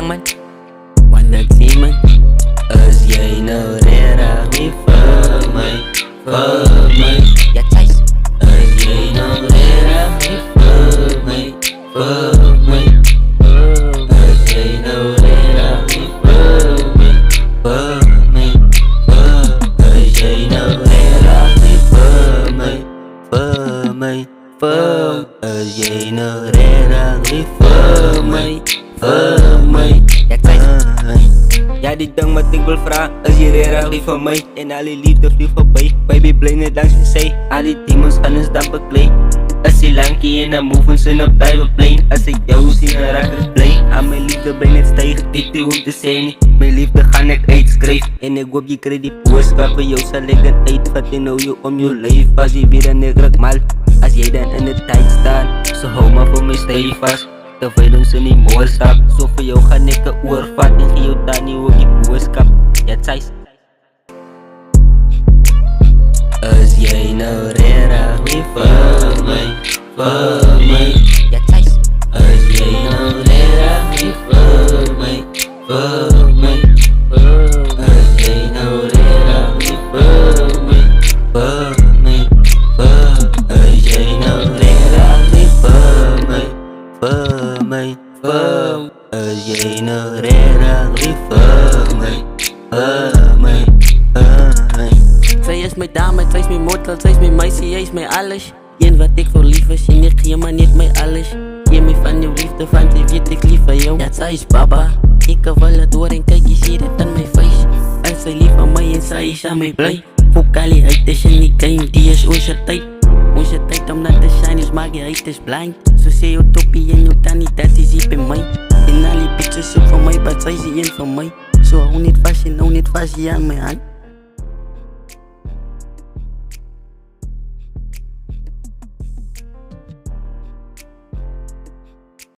man, want ek sien man. As jy nou reg nie vir my, ja Chase. As jy nou reg nie vir my, as jy nou reg nie vir my, as jy nou reg nie vir my, as jy nou reg nie vir my, ja Chase. Ja, die ding wat ek wil vraag, is jy reg lief vir my? En al die liefde vlieg voorbij, baby bly net langs vir sy. Al die demons gaan ons dan beklei. As jy lankie en dan move ons in op private plane. As ek jou sien, dan raak ek blij. Aan my liefde bly net stijg, dit nie om te sê nie. My liefde gaan ek uitskryf, en ek hoop jy kry die boodskap. Vir jou sal ek het uitvat en hou jou om jou lyf. As jy weer dan ek ruk mal, as jy dan in die tijd staan, so hou maar vir my stijf vast. Terwyl ons in die moor stap, so vir jou gaan ek 'n oorvat en gee jou dan nie ook die boodskap, ja Chase. As jy nou reg nie vir my, ja Chase. As jy nou reg nie vir my, as jy nou reg nie vir my, as jy nou reg nie vir my, as jy nou reg nie vir my, Sy is my dame, sy is my model, sy is my meisie, jy is my alles. Een wat ek voor lief is, en ek gee maar net my alles. Gee my van jou liefde, van sy weet ek lief vir jou. Ja, sy is baba, ek wil het door en kyk, jy sê dit in my face. En sy lief van my en sy is aan my bly. Fok al die uit is in die game, die is onze tyd. Onze tijd om naar te shine, dus maak je uit is blind. Zo sê jou toppie en jou tannie, dat is hier bij mij. En al die bitches zoek van mij, maar zij is die een van mij. Zo hou niet vast, je nou niet vast, je aan mijn hand.